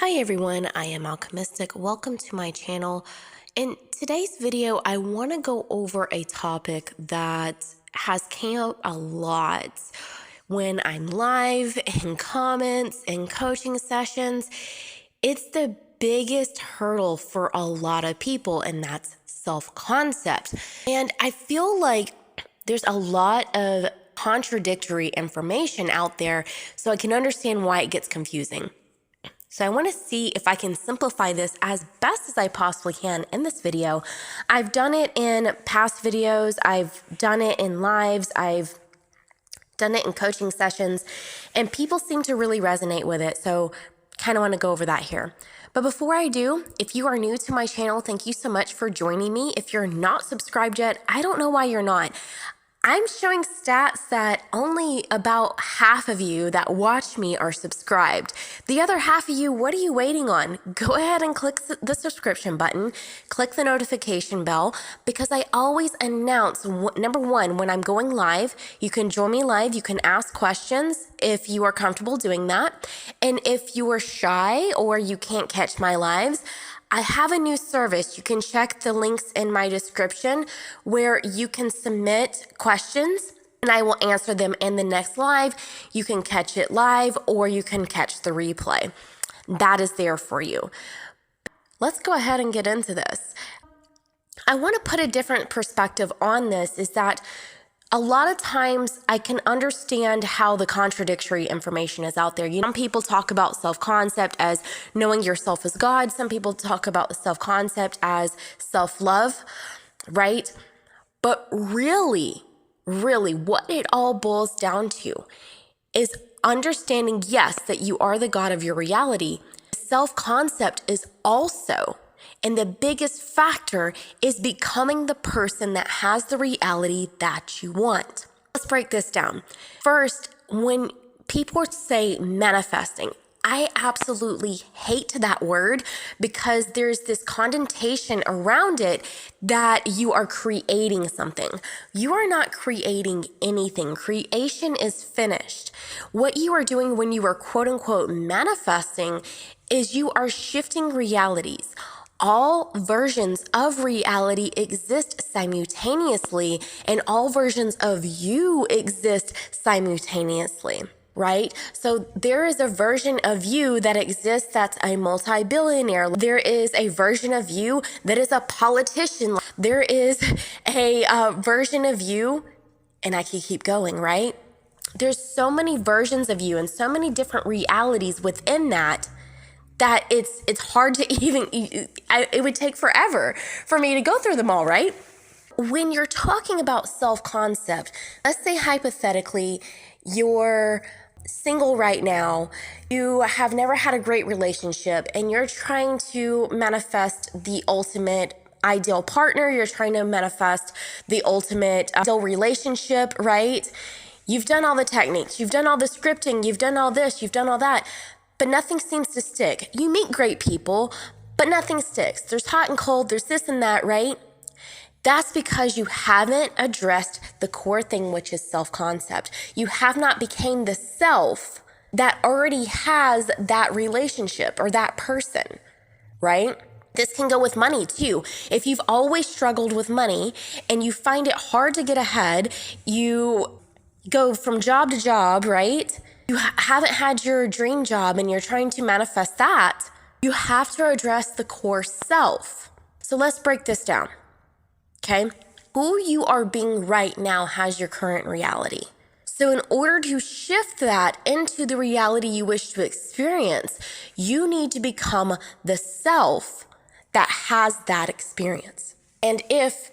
Hi everyone, I am Alchemistic. Welcome to my channel. In today's video, I want to go over a topic that has came up a lot when I'm live, in comments, in coaching sessions. It's the biggest hurdle for a lot of people, and that's self-concept. And I feel like there's a lot of contradictory information out there, so I can understand why it gets confusing. So I want to see if I can simplify this as best as I possibly can in this video. I've done it in past videos. I've done it in lives. I've done it in coaching sessions, and people seem to really resonate with it. So kind of want to go over that here. But before I do, if you are new to my channel, thank you so much for joining me. If you're not subscribed yet, I don't know why you're not. I'm showing stats that only about half of you that watch me are subscribed. The other half of you, what are you waiting on? Go ahead and click the subscription button, click the notification bell, because I always announce, number one, when I'm going live. You can join me live, you can ask questions if you are comfortable doing that. And if you are shy or you can't catch my lives, I have a new service. You can check the links in my description where you can submit questions and I will answer them in the next live. You can catch it live or you can catch the replay. That is there for you. Let's go ahead and get into this. I want to put a different perspective on this, is that a lot of times I can understand how the contradictory information is out there. Some people talk about self-concept as knowing yourself as God. Some people talk about self-concept as self-love, right? But really, what it all boils down to is understanding, yes, that you are the God of your reality. Self-concept is also, and the biggest factor is becoming the person that has the reality that you want. Let's break this down. First, when people say manifesting, I absolutely hate that word because there's this connotation around it that you are creating something. You are not creating anything. Creation is finished. What you are doing when you are quote unquote manifesting is you are shifting realities. All versions of reality exist simultaneously, and all versions of you exist simultaneously, right? So there is a version of you that exists that's a multi-billionaire. There is a version of you that is a politician. There is a version of you, and I can keep going, right? There's so many versions of you and so many different realities within that it's hard to even, it would take forever for me to go through them all, right? When you're talking about self-concept, let's say hypothetically, you're single right now, you have never had a great relationship, and you're trying to manifest the ultimate ideal partner, you're trying to manifest the ultimate ideal relationship, right? You've done all the techniques, you've done all the scripting, you've done all this, you've done all that, but nothing seems to stick. You meet great people, but nothing sticks. There's hot and cold, there's this and that, right? That's because you haven't addressed the core thing, which is self-concept. You have not become the self that already has that relationship or that person, right? This can go with money too. If you've always struggled with money and you find it hard to get ahead, you go from job to job, right? You haven't had your dream job and you're trying to manifest that, you have to address the core self. So let's break this down, okay? Who you are being right now has your current reality. So in order to shift that into the reality you wish to experience, you need to become the self that has that experience. And if,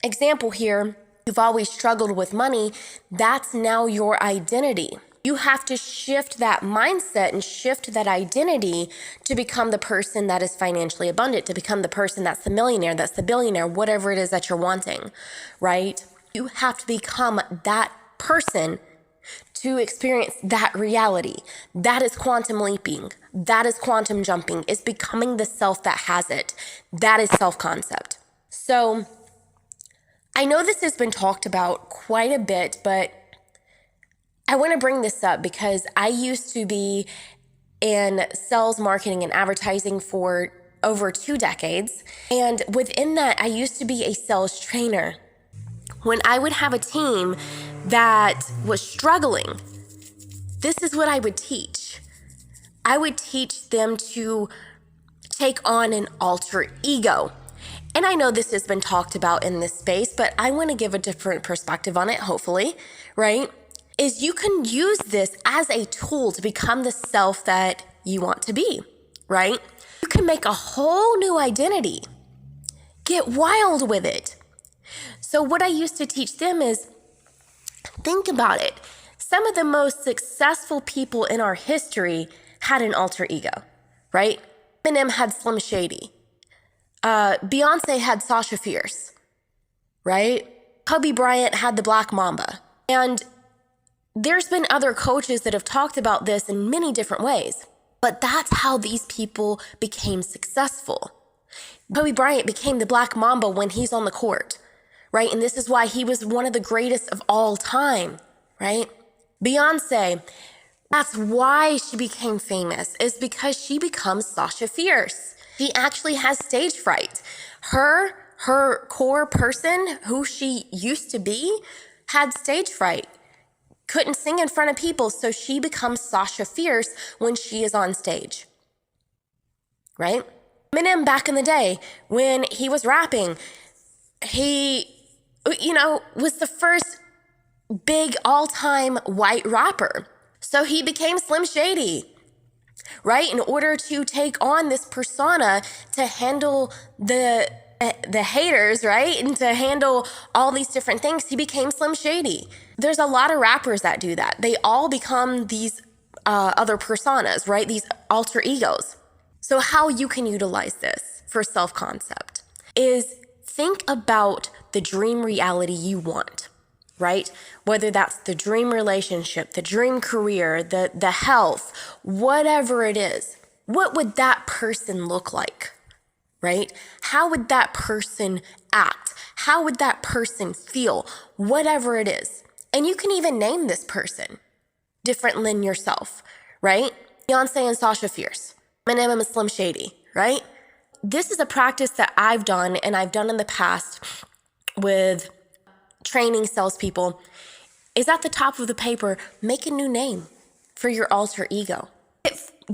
example here, you've always struggled with money, that's now your identity. You have to shift that mindset and shift that identity to become the person that is financially abundant, to become the person that's the millionaire, that's the billionaire, whatever it is that you're wanting, right? You have to become that person to experience that reality. That is quantum leaping. That is quantum jumping. It's becoming the self that has it. That is self-concept. So I know this has been talked about quite a bit, but I want to bring this up because I used to be in sales, marketing, and advertising for over 2 decades. And within that, I used to be a sales trainer. When I would have a team that was struggling, this is what I would teach. I would teach them to take on an alter ego. And I know this has been talked about in this space, but I want to give a different perspective on it, hopefully, right? Is you can use this as a tool to become the self that you want to be, right? You can make a whole new identity. Get wild with it. So what I used to teach them is, think about it. Some of the most successful people in our history had an alter ego, right? Eminem had Slim Shady. Beyoncé had Sasha Fierce, right? Kobe Bryant had the Black Mamba. And there's been other coaches that have talked about this in many different ways. But that's how these people became successful. Kobe Bryant became the Black Mamba when he's on the court, right? And this is why he was one of the greatest of all time, right? Beyoncé, that's why she became famous, is because she becomes Sasha Fierce. She actually has stage fright. Her core person, who she used to be, had stage fright. Couldn't sing in front of people, so she becomes Sasha Fierce when she is on stage, right? Eminem back in the day, when he was rapping, he, was the first big all-time white rapper. So he became Slim Shady, right? In order to take on this persona to handle the haters, right? And to handle all these different things, he became Slim Shady. There's a lot of rappers that do that. They all become these other personas, right? These alter egos. So how you can utilize this for self-concept is think about the dream reality you want, right? Whether that's the dream relationship, the dream career, the health, whatever it is. What would that person look like, right? How would that person act? How would that person feel? Whatever it is. And you can even name this person different than yourself, right? Beyoncé and Sasha Fierce, Eminem and Slim Shady, right? This is a practice that I've done and I've done in the past with training salespeople. Is at the top of the paper, make a new name for your alter ego.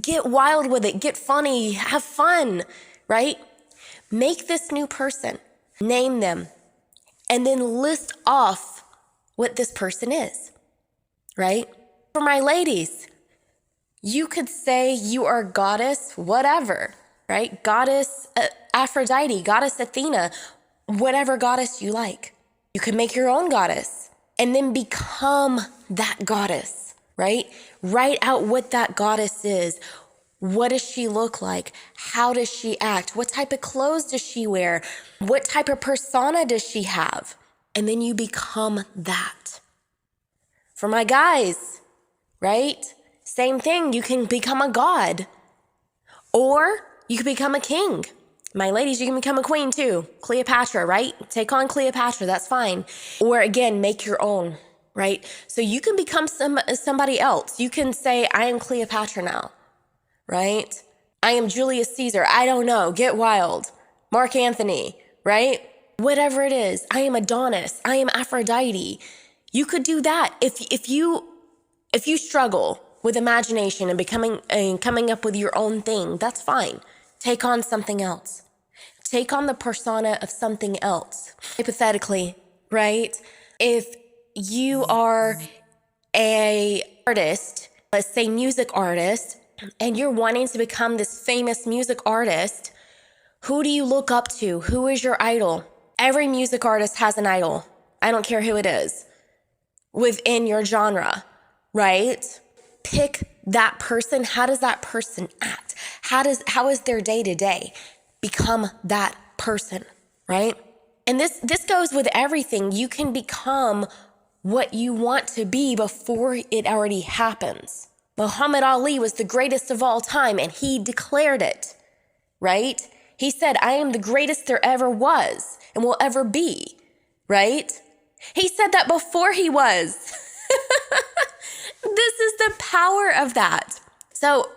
Get wild with it, get funny, have fun, right? Make this new person, name them, and then list off what this person is, right? For my ladies, you could say you are goddess whatever, right? Goddess Aphrodite, goddess Athena, whatever goddess you like. You can make your own goddess and then become that goddess, right? Write out what that goddess is. What does she look like? How does she act? What type of clothes does she wear? What type of persona does she have? And then you become that. For my guys, right? Same thing. You can become a god. Or you can become a king. My ladies, you can become a queen too. Cleopatra, right? Take on Cleopatra, that's fine. Or again, make your own, right? So you can become somebody else. You can say, I am Cleopatra now, right? I am Julius Caesar. I don't know. Get wild. Mark Anthony, right? Whatever it is. I am Adonis. I am Aphrodite. You could do that. If you struggle with imagination and coming up with your own thing, that's fine. Take on something else. Take on the persona of something else. Hypothetically, right? If you are an artist, let's say music artist, and you're wanting to become this famous music artist, who do you look up to? Who is your idol? Every music artist has an idol. I don't care who it is within your genre, right? Pick that person. How does that person act? How is their day to day? Become that person, right? And this goes with everything. You can become what you want to be before it already happens. Muhammad Ali was the greatest of all time, and he declared it, right? He said, I am the greatest there ever was and will ever be, right? He said that before he was. This is the power of that. So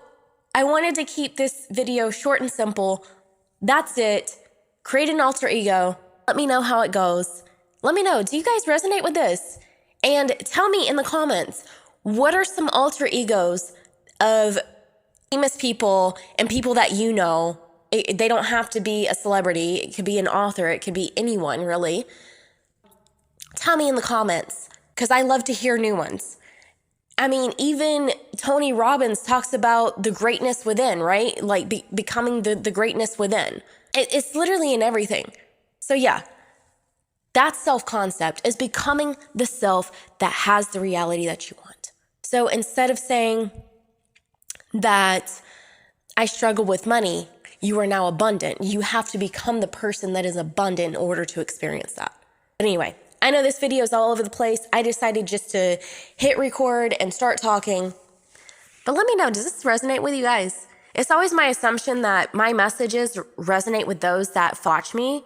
I wanted to keep this video short and simple. That's it. Create an alter ego. Let me know how it goes. Let me know, do you guys resonate with this? And tell me in the comments, what are some alter egos of famous people and people that you know? They don't have to be a celebrity. It could be an author. It could be anyone, really. Tell me in the comments, because I love to hear new ones. I mean, even Tony Robbins talks about the greatness within, right? Like becoming the greatness within. It's literally in everything. So yeah, that self-concept is becoming the self that has the reality that you want. So instead of saying that I struggle with money, you are now abundant. You have to become the person that is abundant in order to experience that. But anyway, I know this video is all over the place. I decided just to hit record and start talking. But let me know, does this resonate with you guys? It's always my assumption that my messages resonate with those that watch me.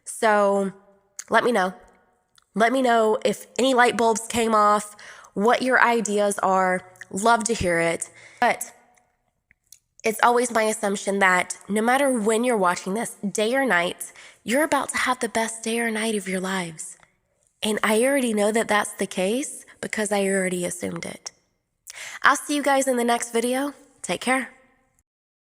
So let me know. Let me know if any light bulbs came off, what your ideas are. Love to hear it. But it's always my assumption that no matter when you're watching this, day or night, you're about to have the best day or night of your lives. And I already know that that's the case because I already assumed it. I'll see you guys in the next video. Take care.